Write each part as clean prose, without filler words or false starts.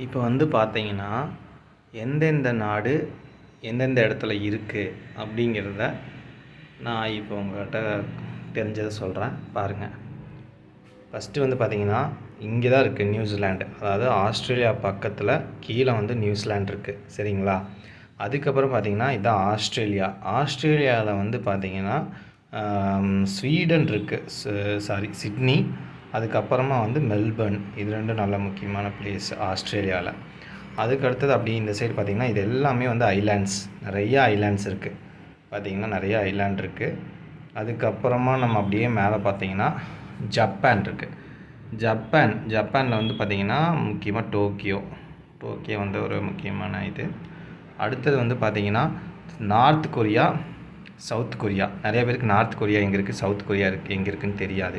இப்போ வந்து பார்த்தீங்கன்னா, எந்தெந்த நாடு எந்தெந்த இடத்துல இருக்குது அப்படிங்கிறத நான் இப்போ உங்கள்கிட்ட தெரிஞ்சதை சொல்கிறேன் பாருங்கள். ஃபஸ்ட்டு வந்து பார்த்தீங்கன்னா, இங்கே தான் இருக்குது நியூசிலாண்டு. அதாவது ஆஸ்திரேலியா பக்கத்தில் கீழே வந்து நியூசிலாண்ட் இருக்குது, சரிங்களா? அதுக்கப்புறம் பார்த்தீங்கன்னா இதுதான் ஆஸ்திரேலியா. ஆஸ்திரேலியாவில் வந்து பார்த்தீங்கன்னா ஸ்வீடன் இருக்குது, சிட்னி. அதுக்கப்புறமா வந்து மெல்பர்ன். இது ரெண்டும் நல்ல முக்கியமான பிளேஸ் ஆஸ்திரேலியாவில். அதுக்கடுத்தது அப்படியே இந்த சைடு பார்த்திங்கன்னா இது எல்லாமே வந்து ஐலாண்ட்ஸ், நிறையா ஐலாண்ட்ஸ் இருக்குது. பார்த்திங்கன்னா நிறையா ஐலாண்ட் இருக்குது. அதுக்கப்புறமா நம்ம அப்படியே மேலே பார்த்திங்கன்னா ஜப்பான் இருக்குது. ஜப்பானில் வந்து பார்த்திங்கன்னா முக்கியமாக டோக்கியோ வந்து ஒரு முக்கியமான இது. அடுத்தது வந்து பார்த்திங்கன்னா நார்த் கொரியா, சவுத் கொரியா. நிறைய பேருக்கு நார்த் கொரியா எங்கே இருக்குது, சவுத் கொரியா எங்கே இருக்குதுன்னு தெரியாது.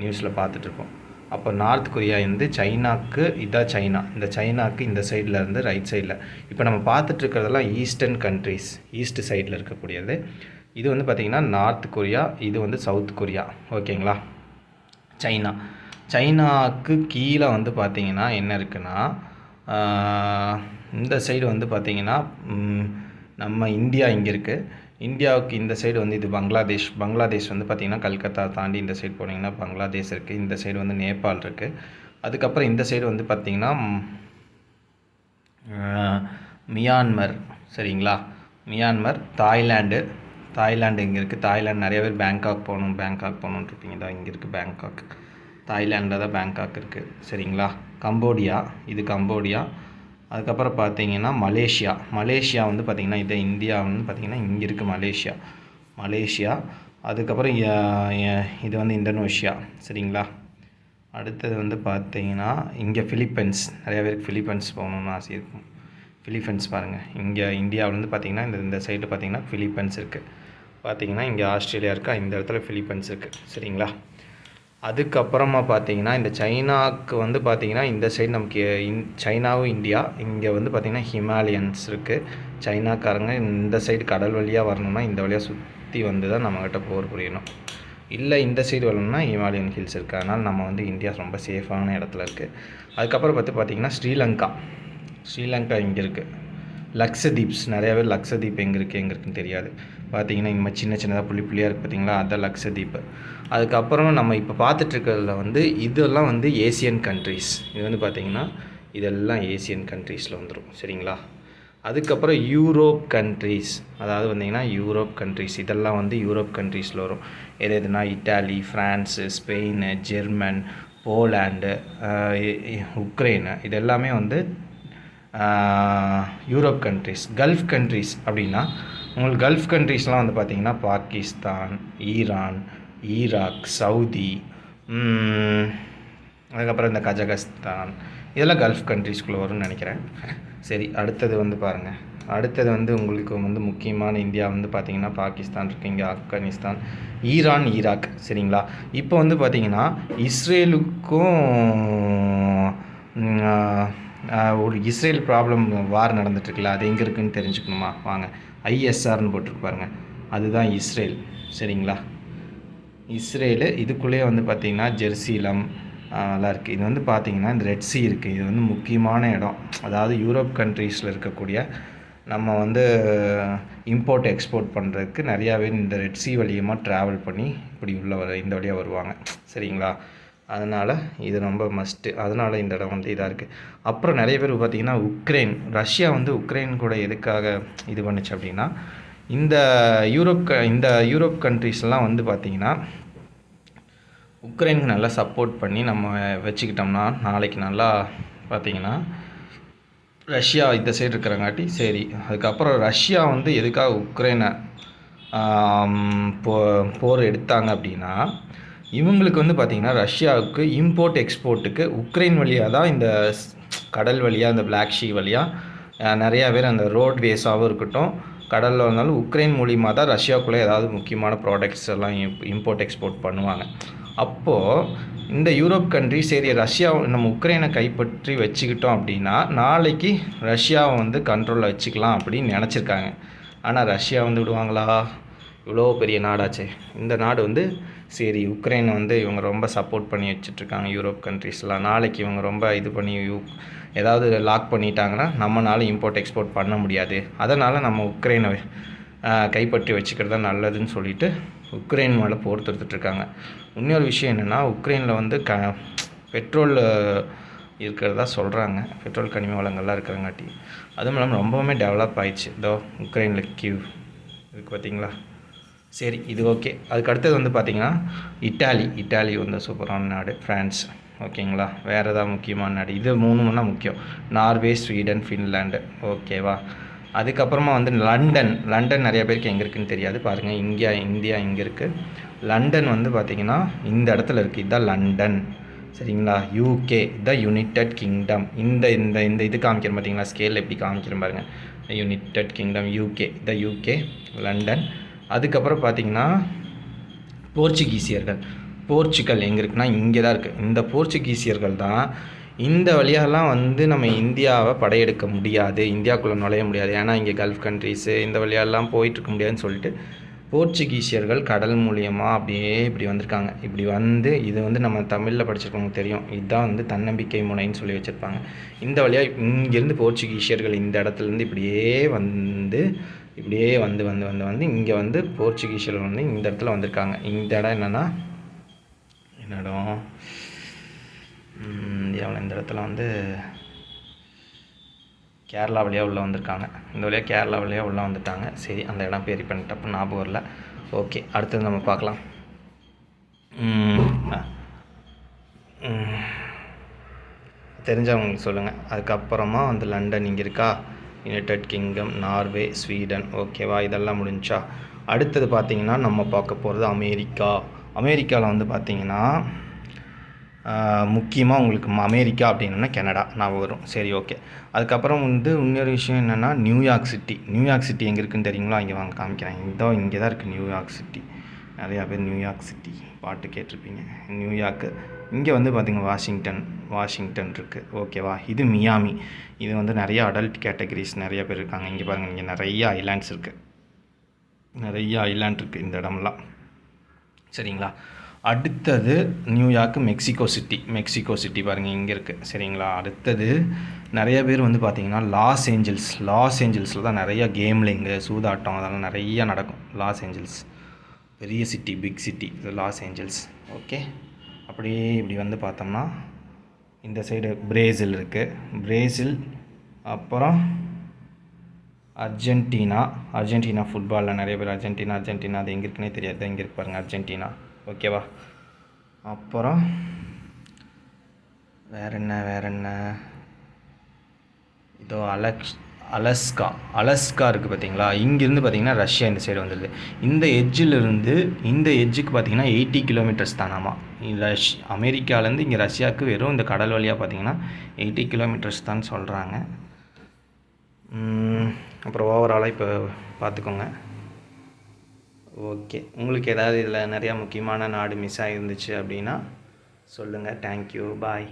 நியூஸில் பார்த்துட்ருக்கோம். அப்போ நார்த் கொரியா வந்து சைனாக்கு, இதான் சைனா. இந்த சைனாக்கு இந்த சைடில் இருந்து ரைட் சைடில் இப்போ நம்ம பார்த்துட்ருக்கிறதெல்லாம் ஈஸ்டர்ன் கண்ட்ரீஸ், ஈஸ்ட் சைடில் இருக்கக்கூடியது. இது வந்து பார்த்திங்கன்னா நார்த் கொரியா, இது வந்து சவுத் கொரியா, ஓகேங்களா? சைனாக்கு கீழே வந்து பார்த்திங்கன்னா என்ன இருக்குன்னா, இந்த சைடு வந்து பார்த்திங்கன்னா நம்ம இந்தியா இங்கே இருக்குது. இந்தியாவுக்கு இந்த சைடு வந்து இது பங்களாதேஷ் வந்து பார்த்திங்கன்னா கல்கத்தா தாண்டி இந்த சைடு போனீங்கன்னா பங்களாதேஷ் இருக்குது. இந்த சைடு வந்து நேபாள் இருக்குது. அதுக்கப்புறம் இந்த சைடு வந்து பார்த்திங்கன்னா மியான்மர், சரிங்களா? மியான்மர், தாய்லாண்டு இங்கே இருக்குது. தாய்லாந்து நிறைய பேர் பேங்காக் போகணுன்னு இருப்பீங்க. தான் இங்கே இருக்குது பேங்காக். தாய்லாண்டில் தான் பேங்காக் இருக்குது, சரிங்களா? இது கம்போடியா. அதுக்கப்புறம் பார்த்தீங்கன்னா மலேசியா வந்து பார்த்திங்கன்னா இது இந்தியாவுன்னு பார்த்திங்கன்னா இங்கே இருக்குது மலேசியா. அதுக்கப்புறம் இது வந்து இந்தோனேஷியா, சரிங்களா? அடுத்தது வந்து பார்த்திங்கன்னா இங்கே பிலிப்பைன்ஸ். நிறைய பேருக்கு பிலிப்பைன்ஸ் போகணுன்னு ஆசை இருக்கும். பிலிப்பைன்ஸ் பாருங்கள், இங்கே இந்தியாவிலேருந்து பார்த்திங்கன்னா இந்த சைடு பார்த்திங்கன்னா பிலிப்பைன்ஸ் இருக்குது. பார்த்திங்கன்னா இங்கே ஆஸ்திரேலியா இருக்குது, இந்த இடத்துல பிலிப்பைன்ஸ் இருக்குது, சரிங்களா? அதுக்கப்புறமா பார்த்திங்கன்னா இந்த சைனாவுக்கு வந்து பார்த்திங்கன்னா இந்த சைடு நமக்கு சைனாவும் இந்தியா. இங்கே வந்து பார்த்திங்கன்னா ஹிமாலயன்ஸ் இருக்குது. சைனாக்காரங்க இந்த சைடு கடல் வழியாக வரணும்னா இந்த வழியாக சுற்றி வந்து தான் நம்மக்கிட்ட போர் புரியணும். இல்லை இந்த சைடு வரணும்னா ஹிமாலயன் ஹில்ஸ் இருக்குது. அதனால் நம்ம வந்து இந்தியா ரொம்ப சேஃபான இடத்துல இருக்குது. அதுக்கப்புறம் பார்த்திங்கன்னா ஸ்ரீலங்கா இங்கே இருக்குது. லக்ஷதீப்ஸ், நிறையா பேர் லக்ஷதீப் எங்கே இருக்குன்னு தெரியாது. பார்த்திங்கன்னா இனிமேல் சின்னதாக புள்ளியாக இருக்குது பார்த்திங்களா, அதுதான் லக்ஷதீப். அதுக்கப்புறம் நம்ம இப்போ பார்த்துட்ருக்கிறதுல வந்து இதெல்லாம் வந்து ஏசியன் கண்ட்ரீஸ். இது வந்து பார்த்திங்கன்னா இதெல்லாம் ஏசியன் கண்ட்ரீஸில் வந்துடும், சரிங்களா? அதுக்கப்புறம் யூரோப் கண்ட்ரீஸ், அதாவது வந்திங்கன்னா யூரோப் கண்ட்ரீஸ், இதெல்லாம் வந்து யூரோப் கண்ட்ரீஸில் வரும். எதுனா Italy, France, Spain, German, Poland, Ukraine, இது எல்லாமே வந்து யூரோப் கண்ட்ரீஸ். கல்ஃப் கண்ட்ரீஸ் அப்படின்னா உங்களுக்கு கல்ஃப் கண்ட்ரீஸ்லாம் வந்து பார்த்திங்கன்னா பாகிஸ்தான், ஈரான், ஈராக், சவுதி, அதுக்கப்புறம் இந்த கஜகஸ்தான், இதெல்லாம் கல்ஃப் கண்ட்ரீஸ்குள்ளே வரும்னு நினைக்கிறேன். சரி, அடுத்தது வந்து பாருங்கள். அடுத்தது வந்து உங்களுக்கு வந்து முக்கியமான இந்தியா வந்து பார்த்திங்கன்னா பாகிஸ்தான் இருக்குது, இங்கே ஆப்கானிஸ்தான், ஈரான், ஈராக், சரிங்களா? இப்போ வந்து பார்த்திங்கன்னா இஸ்ரேலுக்கும் ஒரு இஸ்ரேல் ப்ராப்ளம் வார் நடந்துட்டுருக்குல்ல, அது எங்கே இருக்குதுன்னு தெரிஞ்சுக்கணுமா? வாங்க, ஐஎஸ்ஆர்னு போட்டிருக்கு பாருங்கள், அதுதான் இஸ்ரேல், சரிங்களா? இஸ்ரேலு இதுக்குள்ளேயே வந்து பார்த்திங்கன்னா ஜெருசலேம் எல்லாம் இருக்குது. இது வந்து பார்த்திங்கன்னா இந்த ரெட் சி இருக்குது. இது வந்து முக்கியமான இடம். அதாவது யூரோப் கண்ட்ரீஸில் இருக்கக்கூடிய நம்ம வந்து இம்போர்ட் எக்ஸ்போர்ட் பண்ணுறதுக்கு நிறையா பேர் இந்த ரெட் சி வழியமாக ட்ராவல் பண்ணி இப்படி இந்த வழியாக வருவாங்க, சரிங்களா? அதனால் இது ரொம்ப மஸ்ட்டு. அதனால் இந்த இடம் வந்து இதாக இருக்குது. அப்புறம் நிறைய பேர் பார்த்திங்கன்னா ரஷ்யா வந்து உக்ரைன் கூட எதுக்காக இது பண்ணுச்சு அப்படின்னா, இந்த யூரோப் கண்ட்ரீஸ்லாம் வந்து பார்த்திங்கன்னா உக்ரைனுக்கு நல்லா சப்போர்ட் பண்ணி நம்ம வச்சுக்கிட்டோம்னா நாளைக்கு நல்லா பார்த்திங்கன்னா ரஷ்யா இந்த சைடு இருக்கிறங்காட்டி சரி. அதுக்கப்புறம் ரஷ்யா வந்து எதுக்காக உக்ரைனை போர் எடுத்தாங்க அப்படின்னா, இவங்களுக்கு வந்து பார்த்திங்கன்னா ரஷ்யாவுக்கு இம்போர்ட் எக்ஸ்போர்ட்டுக்கு உக்ரைன் வழியாக தான், இந்த கடல் வழியாக, இந்த பிளாக் ஷீ வழியாக நிறையா பேர் அந்த ரோட்வேஸாகவும் இருக்கட்டும், கடலில் வந்தாலும் உக்ரைன் மூலியமாக தான் ரஷ்யாவுக்குள்ளே ஏதாவது முக்கியமான ப்ராடக்ட்ஸ் எல்லாம் இம்போர்ட் எக்ஸ்போர்ட் பண்ணுவாங்க. அப்போது இந்த யூரோப் கண்ட்ரி சரி நம்ம உக்ரைனை கைப்பற்றி வச்சுக்கிட்டோம் அப்படின்னா நாளைக்கு ரஷ்யாவை வந்து கண்ட்ரோலில் வச்சுக்கலாம் அப்படின்னு நினச்சிருக்காங்க. ஆனால் ரஷ்யா வந்து விடுவாங்களா? இவ்வளோ பெரிய நாடாச்சே. இந்த நாடு வந்து சரி உக்ரைன் வந்து இவங்க ரொம்ப சப்போர்ட் பண்ணி வச்சிட்ருக்காங்க யூரோப் கண்ட்ரீஸ்லாம். நாளைக்கு இவங்க ரொம்ப இது பண்ணி ஏதாவது லாக் பண்ணிட்டாங்கன்னா நம்மளால இம்போர்ட் எக்ஸ்போர்ட் பண்ண முடியாது. அதனால் நம்ம உக்ரைனை கைப்பற்றி வச்சுக்கிறது தான் நல்லதுன்னு சொல்லிட்டு உக்ரைன் மேலே போர் தொடுத்துட்ருக்காங்க. இன்னொரு விஷயம் என்னென்னா, உக்ரைனில் வந்து பெட்ரோல் இருக்கிறதா சொல்கிறாங்க. பெட்ரோல் கனிம வளங்கள்லாம் இருக்கிறங்காட்டி அதுவும் இல்லாமல் ரொம்பவுமே டெவலப் ஆயிடுச்சு. இதோ உக்ரைனில் கிவ் இருக்குது பார்த்தீங்களா. சரி இது ஓகே. அதுக்கு அடுத்தது வந்து பார்த்திங்கன்னா இட்டாலி வந்து சூப்பரான நாடு. ஃப்ரான்ஸ் ஓகேங்களா. வேறு ஏதாவது முக்கியமான நாடு இது 3 முக்கியம். நார்வே, ஸ்வீடன், ஃபின்லாண்டு ஓகேவா. அதுக்கப்புறமா வந்து லண்டன் நிறைய பேருக்கு எங்கே இருக்குதுன்னு தெரியாது. பாருங்கள் இந்தியா இங்கே இருக்குது. லண்டன் வந்து பார்த்திங்கன்னா இந்த இடத்துல இருக்குது. இதுதான் லண்டன் சரிங்களா. யூகே த யுனைடெட் கிங்டம். இந்த இந்த இந்த இது காமிக்கிறேன் பார்த்தீங்களா, ஸ்கேல் எப்படி காமிக்கிறேன் பாருங்கள். United kingdom UK London. அதுக்கப்புறம் பார்த்திங்கன்னா போர்ச்சுகல் எங்கே இருக்குன்னா இங்கே தான் இருக்குது. இந்த போர்ச்சுகீசியர்கள் தான் இந்த வழியாகலாம் வந்து நம்ம இந்தியாவை படையெடுக்க முடியாது, இந்தியாவுக்குள்ளே நுழைய முடியாது. ஏன்னா இங்கே கல்ஃப் கண்ட்ரீஸு இந்த வழியாலாம் போயிட்டுருக்க முடியாதுன்னு சொல்லிட்டு போர்ச்சுகீசியர்கள் கடல் மூலியமாக அப்படியே இப்படி வந்திருக்காங்க. இப்படி வந்து இது வந்து நம்ம தமிழில் படிச்சிருக்கவங்க தெரியும். இதுதான் வந்து தன்னம்பிக்கை முனைன்னு சொல்லி வச்சுருப்பாங்க. இந்த வழியாக இங்கேருந்து போர்ச்சுகீசியர்கள் இந்த இடத்துலேருந்து இப்படியே வந்து வந்து இங்கே வந்து போர்ச்சுகீசியர்கள் வந்து இந்த இடத்துல வந்திருக்காங்க. இந்த இடம் என்னென்னா இடம் இந்தியாவில் இந்த இடத்துல வந்து கேரளா வழியாக உள்ளே வந்திருக்காங்க. இந்த வழியாக கேரளா வழியாக உள்ளே வந்துட்டாங்க. சரி அந்த இடம் பேர் இப்போ டப்பு ஞாபகம் வரல. ஓகே அடுத்தது நம்ம பார்க்கலாம். தெரிஞ்சவங்களுக்கு சொல்லுங்கள். அதுக்கப்புறமா வந்து லண்டன் இங்கே இருக்கா, யுனைடெட் கிங்டம், நார்வே, ஸ்வீடன் ஓகேவா. இதெல்லாம் முடிஞ்சா அடுத்தது பார்த்திங்கன்னா நம்ம பார்க்க போகிறது அமெரிக்காவில் வந்து பார்த்திங்கன்னா முக்கியமாக உங்களுக்கு அமெரிக்கா அப்படின்னா கனடா ஞாபகம் வரும். சரி ஓகே. அதுக்கப்புறம் வந்து இன்னொரு விஷயம் என்னென்னா நியூயார்க் சிட்டி எங்கே இருக்குதுன்னு தெரியுங்களா. இங்கே வாங்க காமிக்கிறேன். இங்கே தான் இருக்குது நியூயார்க் சிட்டி. நிறையா பேர் நியூயார்க் சிட்டி பாட்டு கேட்டிருப்பீங்க. நியூயார்க்கு இங்கே வந்து பார்த்திங்கன்னா வாஷிங்டன் இருக்குது ஓகேவா. இது மியாமி. இது வந்து நிறைய அடல்ட் கேட்டகரிஸ் நிறைய பேர் இருக்காங்க. இங்கே பாருங்கள், இங்கே நிறைய ஐலாண்ட்ஸ் இருக்குது. இந்த இடம்லாம் சரிங்களா. அடுத்தது நியூயார்க்கு மெக்சிகோ சிட்டி பாருங்கள் இங்கே இருக்குது சரிங்களா. அடுத்தது நிறைய பேர் வந்து பார்த்திங்கன்னா லாஸ் ஏஞ்சல்ஸில் தான் நிறையா கேம்லிங்கு சூதாட்டம் அதெல்லாம் நிறையா நடக்கும். லாஸ் ஏஞ்சல்ஸ் பெரிய சிட்டி, பிக் சிட்டி இது லாஸ் ஏஞ்சல்ஸ் ஓகே. அப்படியே இப்படி வந்து பார்த்தோம்னா இந்த சைடு பிரேசில் இருக்குது. அப்புறம் அர்ஜென்டினா ஃபுட்பாலில் நிறைய பேர் அர்ஜென்டினா அது எங்கே இருக்குன்னே தெரியாது. இங்கே இருக்கு பாருங்கள் அர்ஜென்டினா ஓகேவா. அப்புறம் வேற என்ன இதோ அலஸ்கா இருக்குது பார்த்தீங்களா. இங்கேருந்து பார்த்தீங்கன்னா ரஷ்யா இந்த சைடு வந்துடுது. இந்த எட்ஜிலிருந்து இந்த எட்ஜுக்கு பார்த்தீங்கன்னா 80 கிலோமீட்டர்ஸ் தானாமா. அமெரிக்காவிலேருந்து இங்கே ரஷ்யாவுக்கு வெறும் இந்த கடல் வழியாக பார்த்தீங்கன்னா 80 கிலோமீட்டர்ஸ் தான் சொல்கிறாங்க. அப்புறம் ஓவராலாக இப்போ பார்த்துக்கோங்க. ஓகே, உங்களுக்கு ஏதாவது இதில் நிறையா முக்கியமான நாடு மிஸ் ஆகிருந்துச்சு அப்படின்னா சொல்லுங்கள். தேங்க்யூ, பாய்.